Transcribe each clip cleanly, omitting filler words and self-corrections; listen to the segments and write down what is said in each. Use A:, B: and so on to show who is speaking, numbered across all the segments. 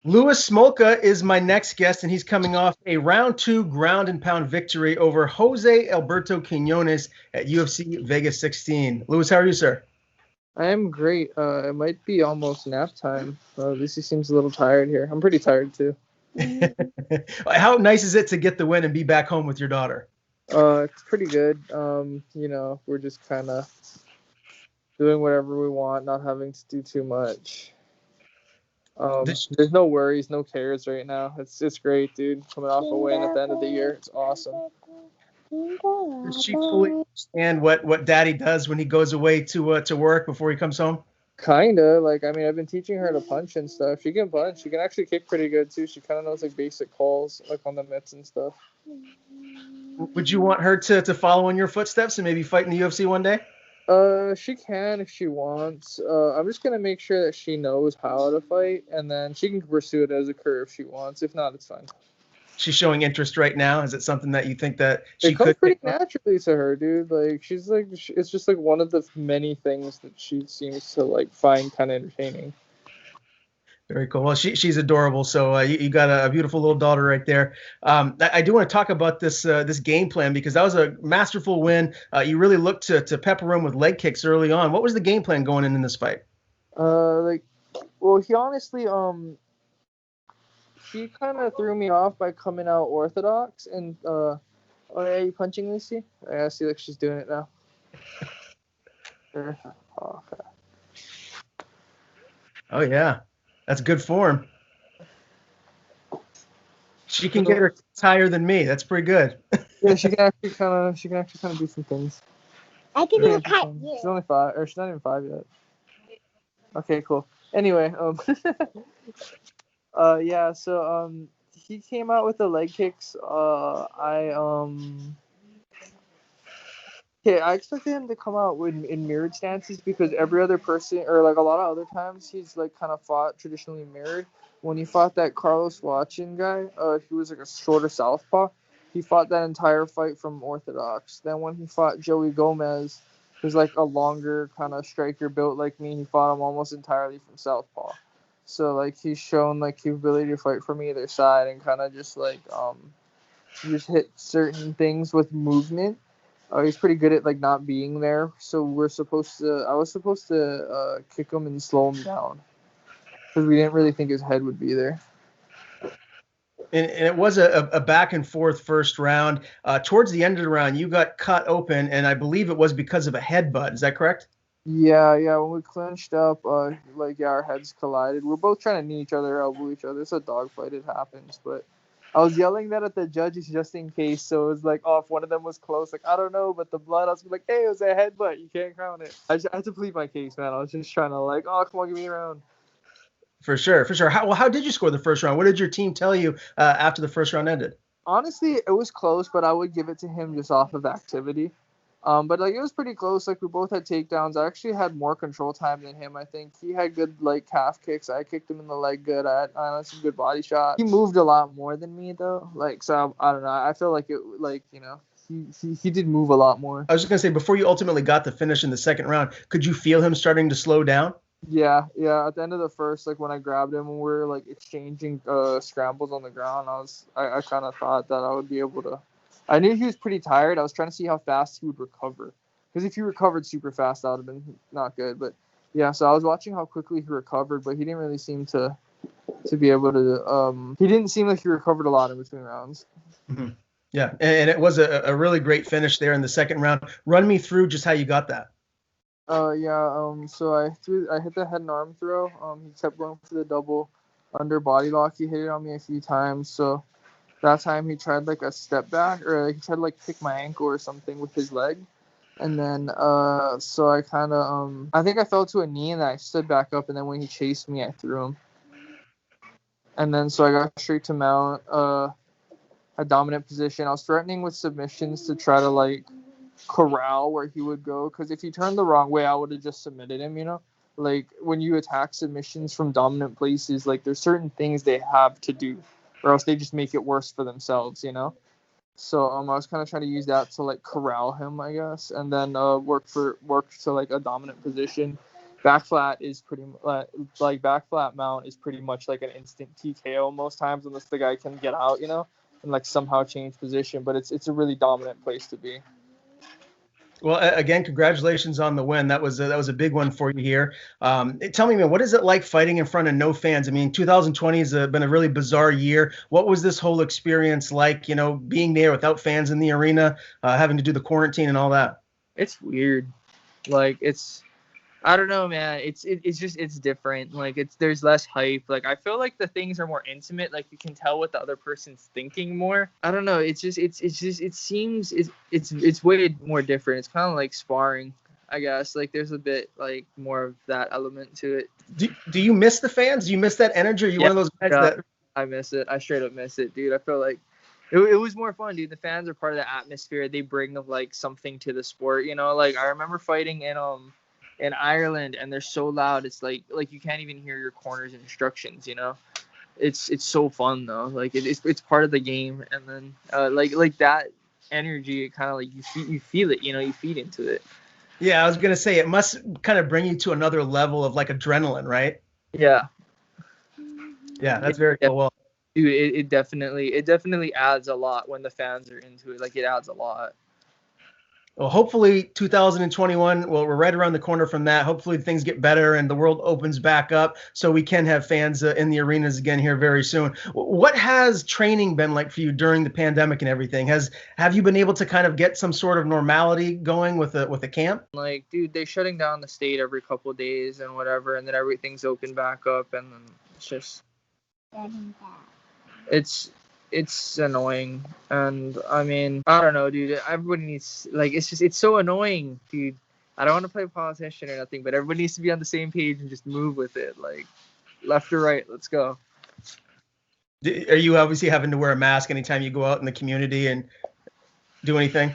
A: Louis Smolka is my next guest, and he's coming off a round 2 ground and pound victory over Jose Alberto Quinonez at UFC Vegas 16. Louis, how are you, sir?
B: I am great. It might be almost nap time. Lucy seems a little tired here. I'm pretty tired too.
A: How nice is it to get the win and be back home with your daughter?
B: It's pretty good. We're just kind of doing whatever we want, not having to do too much.
A: Does,
B: There's no worries, no cares right now. It's great, dude. Coming off a win at the end of the year, it's awesome.
A: does she fully understand what daddy does when he goes away to work before he comes home?
B: Kinda like I've been teaching her to punch and stuff. She can punch. She can actually kick pretty good too. She kind of knows like basic calls like on the mitts and stuff.
A: Would you want her to follow in your footsteps and maybe fight in the UFC one day?
B: She can if she wants. I'm just gonna make sure that she knows how to fight, and then she can pursue it as a career if she wants. If not, it's fine.
A: She's showing interest right now. Is it something that you think that she
B: It comes
A: could
B: pretty
A: take on?
B: naturally to her, dude. Like she's like, it's just like one of the many things that she seems to like find kind of entertaining.
A: Very cool. Well, she's adorable. So you got a beautiful little daughter right there. I do want to talk about this game plan because that was a masterful win. You really looked to pepper him with leg kicks early on. What was the game plan going in this fight?
B: Like, well, he honestly, she kind of threw me off by coming out orthodox and oh yeah, you punching Lucy? I see like she's doing it now. Sure. Oh, okay.
A: Oh yeah, that's good form. She can get her kicks higher than me. That's pretty good.
B: Yeah, she can actually kind of do some things.
C: I can do a cut.
B: She's only 5, or she's not even 5 yet. Okay, cool. Anyway, yeah. So he came out with the leg kicks. Okay, I expected him to come out in mirrored stances because every other person, or like a lot of other times, he's like kind of fought traditionally mirrored. When he fought that Carlos Watchin guy, he was like a shorter southpaw. He fought that entire fight from orthodox. Then when he fought Joey Gomez, who's like a longer kind of striker built like me, he fought him almost entirely from southpaw. So like he's shown like the ability to fight from either side and kind of just like just hit certain things with movement. He's pretty good at like not being there. So I was supposed to kick him and slow him down because we didn't really think his head would be there.
A: And it was a back and forth first round. Towards the end of the round, you got cut open, and I believe it was because of a headbutt. Is that correct?
B: Yeah, yeah. When we clinched up, like yeah, our heads collided. We're both trying to knee each other, elbow each other. It's a dogfight. It happens, but I was yelling that at the judges just in case. So it was like, oh, if one of them was close, like I don't know, but the blood, I was like, hey, it was a headbutt. You can't count it. I had to plead my case, man. I was just trying to like, oh, come on, give me a round.
A: For sure, for sure. How did you score the first round? What did your team tell you after the first round ended?
B: Honestly, it was close, but I would give it to him just off of activity. But like it was pretty close. Like we both had takedowns. I actually had more control time than him. I think he had good like calf kicks. I kicked him in the leg good. I had some good body shots. He moved a lot more than me though. Like so, I don't know. I feel like it like he did move a lot more.
A: I was just gonna say before you ultimately got the finish in the second round, could you feel him starting to slow down?
B: Yeah, yeah. At the end of the first, like when I grabbed him and we were like exchanging scrambles on the ground, I kind of thought that I would be able to. I knew he was pretty tired. I was trying to see how fast he would recover. Because if he recovered super fast, that would have been not good. But yeah, so I was watching how quickly he recovered, but he didn't really seem to be able to. He didn't seem like he recovered a lot in between rounds.
A: Mm-hmm. Yeah, and it was a really great finish there in the second round. Run me through just how you got that.
B: Yeah. So I hit the head and arm throw. He kept going for the double under body lock. He hit it on me a few times. So that time he tried like a step back or like, he tried to like pick my ankle or something with his leg. And then so I kind of I think I fell to a knee and then I stood back up and then when he chased me I threw him. And then so I got straight to mount a dominant position. I was threatening with submissions to try to like corral where he would go because if he turned the wrong way I would have just submitted him, you know. Like when you attack submissions from dominant places, like there's certain things they have to do or else they just make it worse for themselves, you know. So I was kind of trying to use that to like corral him, I guess, and then work to like a dominant position. back flat is pretty like back flat mount is pretty much like an instant TKO most times unless the guy can get out, and like somehow change position. But it's a really dominant place to be.
A: Well, again, congratulations on the win. That was a big one for you here. Tell me, man, what is it like fighting in front of no fans? I mean, 2020 has been a really bizarre year. What was this whole experience like? Being there without fans in the arena, having to do the quarantine and all that.
B: It's weird. Like I don't know, man. It's different. Like there's less hype. Like I feel like the things are more intimate. Like you can tell what the other person's thinking more. I don't know. It seems it's way more different. It's kind of like sparring, I guess. Like there's a bit like more of that element to it.
A: Do you miss the fans? Do you miss that energy? Are you one of those guys that
B: I miss it? I straight up miss it, dude. I feel like it was more fun, dude. The fans are part of the atmosphere. They bring like something to the sport, Like I remember fighting in Ireland, and they're so loud. It's like you can't even hear your corner's instructions. It's so fun though. Like it's part of the game, and then like that energy, it kind of like you feel it. You feed into it.
A: Yeah, I was gonna say it must kind of bring you to another level of like adrenaline, right?
B: Yeah.
A: Yeah, that's very cool. Well,
B: dude, it definitely adds a lot when the fans are into it. Like it adds a lot.
A: Well, hopefully 2021, well, we're right around the corner from that. Hopefully things get better and the world opens back up so we can have fans in the arenas again here very soon. What has training been like for you during the pandemic and everything? Have you been able to kind of get some sort of normality going with a camp?
B: Like, dude, they're shutting down the state every couple of days and whatever, and then everything's open back up, and then it's just it's annoying. And I mean, I don't know, dude. Everybody needs, like, it's so annoying, dude. I don't want to play politician or nothing, but everybody needs to be on the same page and just move with it. Like, left or right, let's go.
A: Are you obviously having to wear a mask anytime you go out in the community and do anything?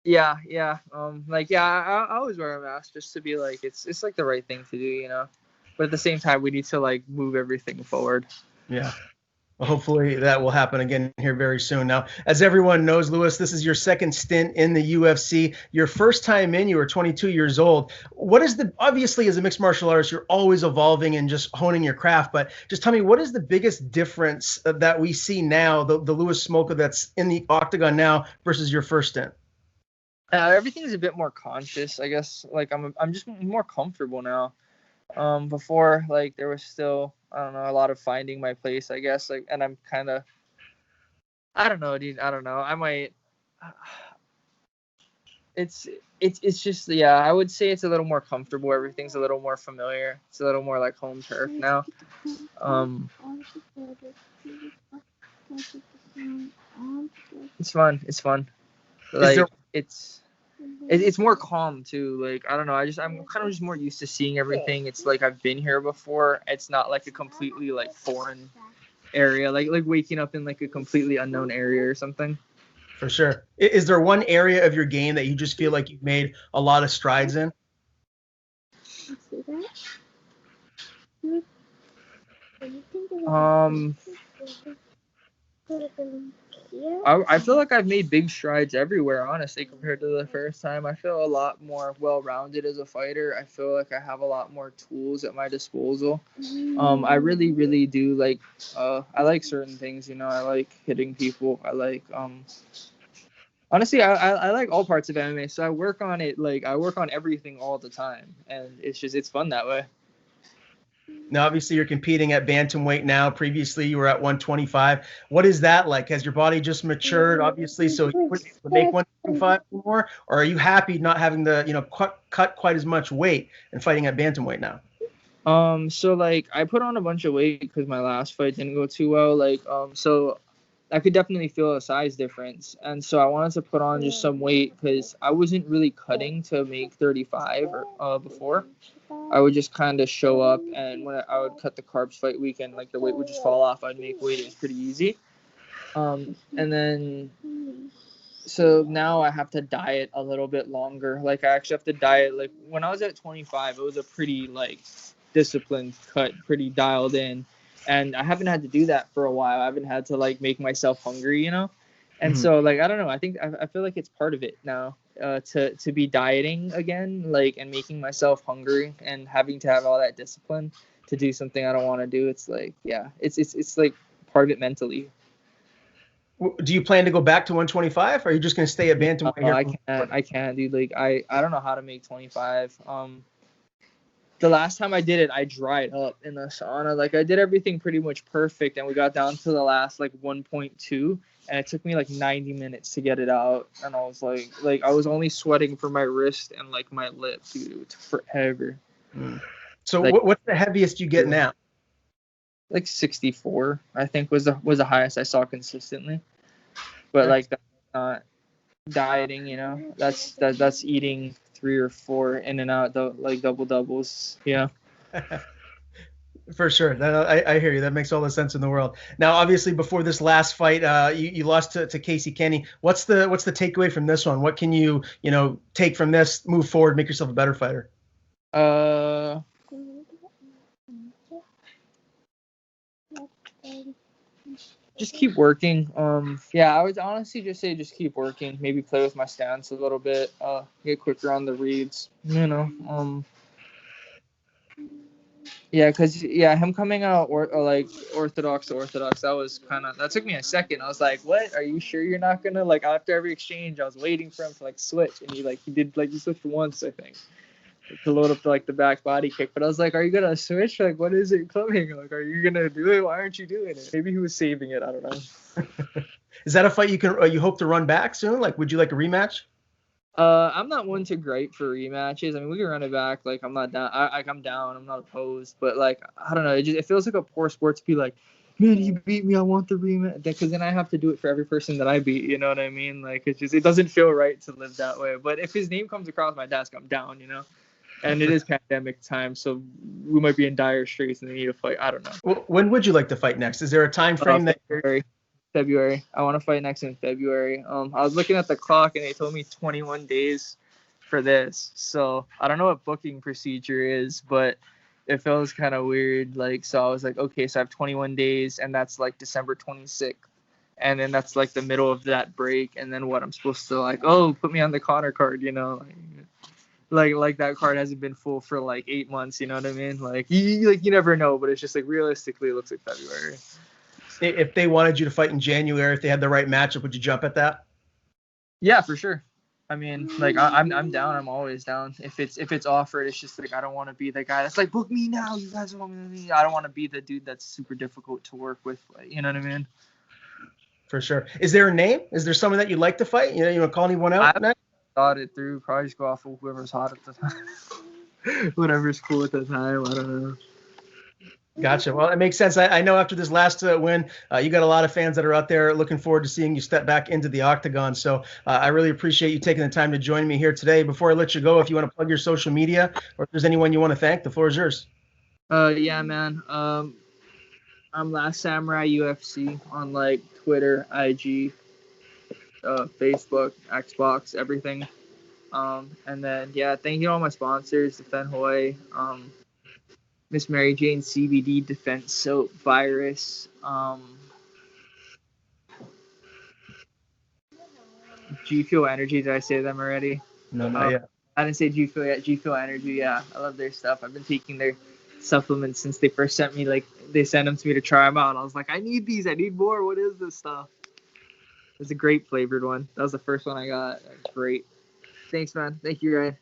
B: Yeah. I always wear a mask just to be like, it's like the right thing to do, But at the same time, we need to like move everything forward.
A: Yeah. Well, hopefully that will happen again here very soon. Now, as everyone knows, Lewis, this is your second stint in the UFC. Your first time in, you were 22 years old. Obviously, as a mixed martial artist, you're always evolving and just honing your craft. But just tell me, what is the biggest difference that we see now, the Lewis Smolka that's in the octagon now versus your first stint?
B: Everything is a bit more conscious, I guess. Like I'm just more comfortable now. Before, like, there was still, I don't know, a lot of finding my place, I guess. Like, and I'm kind of, I don't know, dude. I don't know. I might. It's just, yeah. I would say it's a little more comfortable. Everything's a little more familiar. It's a little more like home turf now. It's fun. It's fun. Like it's more calm too. Like, I don't know. I'm kind of just more used to seeing everything. It's like I've been here before. It's not like a completely like foreign area. Like waking up in like a completely unknown area or something.
A: For sure. Is there one area of your game that you just feel like you've made a lot of strides in?
B: I feel like I've made big strides everywhere, honestly, compared to the first time. I feel a lot more well-rounded as a fighter. I feel like I have a lot more tools at my disposal. I really, really do like, I like certain things, I like hitting people. I like, honestly, I like all parts of MMA, so I work on it, like, I work on everything all the time, and it's fun that way.
A: Now, obviously, you're competing at bantamweight now. Previously, you were at 125. What is that like? Has your body just matured, obviously, so you wouldn't be able to make 125 anymore? Or are you happy not having to, cut quite as much weight and fighting at bantamweight now?
B: So, like, I put on a bunch of weight because my last fight didn't go too well. Like, so I could definitely feel a size difference. And so I wanted to put on just some weight because I wasn't really cutting to make 35 before. I would just kind of show up, and when I would cut the carbs fight weekend, like, the weight would just fall off. I'd make weight. It was pretty easy. And then, so now I have to diet a little bit longer. Like, I actually have to diet. Like, when I was at 25, it was a pretty, like, disciplined cut, pretty dialed in. And I haven't had to do that for a while. I haven't had to, like, make myself hungry, And so, like, I don't know. I think I feel like it's part of it now. to be dieting again, like, and making myself hungry and having to have all that discipline to do something I don't want to do. It's like, yeah, it's like part of it mentally.
A: Do you plan to go back to 125, or are you just going to stay at bantamweight here?
B: I can't, dude. Like, I don't know how to make 25. The last time I did it, I dried up in the sauna. Like, I did everything pretty much perfect, and we got down to the last, like, 1.2, and it took me, like, 90 minutes to get it out. And I was like, I was only sweating from my wrist and, like, my lip, dude. It took forever.
A: So
B: like,
A: what's the heaviest you get now?
B: Like 64, I think, was the highest I saw consistently. But, like, that's not dieting, you know? That's eating 3 or 4 in and out, like, double doubles. Yeah.
A: For sure. I hear you. That makes all the sense in the world. Now, obviously, before this last fight, you lost to Casey Kenny. What's the takeaway from this one? What can you take from this, move forward, make yourself a better fighter?
B: Just keep working. Yeah, I would honestly just say just keep working. Maybe play with my stance a little bit. Get quicker on the reads. Yeah, because him coming out like orthodox, that took me a second. I was like, what? Are you sure you're not gonna, like, after every exchange? I was waiting for him to, like, switch, and he switched once, I think, to load up the back body kick. But I was like, are you gonna switch? Like, what is it coming? Like, are you gonna do it? Why aren't you doing it? Maybe he was saving it. I don't know.
A: Is that a fight you hope to run back soon? Like, would you like a rematch?
B: I'm not one to gripe for rematches. I mean, we can run it back. Like, I'm not down. I'm down. I'm not opposed. But, like, I don't know. It feels like a poor sport to be like, man, he beat me. I want the rematch. Because then I have to do it for every person that I beat. You know what I mean? Like, it doesn't feel right to live that way. But if his name comes across my desk, I'm down. You know. And it is pandemic time, so we might be in dire straits and they need a fight. I don't know.
A: Well, when would you like to fight next? Is there a time frame
B: February. I want to fight next in February. I was looking at the clock and they told me 21 days for this. So I don't know what booking procedure is, but it feels kind of weird. Like, so I was like, okay, so I have 21 days, and that's like December 26th. And then that's like the middle of that break. And then what, I'm supposed to, like, oh, put me on the Connor card, you know? Like that card hasn't been full for like 8 months, you know what I mean? Like, you never know, but it's just like, realistically, it looks like February.
A: If they wanted you to fight in January, if they had the right matchup, would you jump at that?
B: Yeah, for sure. I mean, like, I'm down. I'm always down. If it's offered, it's just like, I don't want to be the guy that's like, book me now. You guys want me? I don't want to be the dude that's super difficult to work with. Like, you know what I mean?
A: For sure. Is there a name? Is there someone that you'd like to fight? You want to call anyone out next?
B: Thought it through. Probably just go off of whoever's hot at the time. Whatever's cool at the time. I don't know.
A: Gotcha. Well, it makes sense. I know after this last win, you got a lot of fans that are out there looking forward to seeing you step back into the octagon. So I really appreciate you taking the time to join me here today. Before I let you go, if you want to plug your social media or if there's anyone you want to thank, the floor is yours.
B: Yeah, man. I'm Last Samurai UFC on, like, Twitter, IG, Facebook, Xbox, everything. And then, yeah, thank you to all my sponsors, Defend Hawaii, Miss Mary Jane CBD Defense Soap Virus, G Fuel Energy. Did I say them already?
A: No, not yet.
B: I didn't say G Fuel yet. G Fuel Energy, yeah. I love their stuff. I've been taking their supplements since they first sent me, like, they sent them to me to try them out. I was like, I need these. I need more. What is this stuff? It's a grape flavored one. That was the first one I got. That was great. Thanks, man. Thank you, Ryan.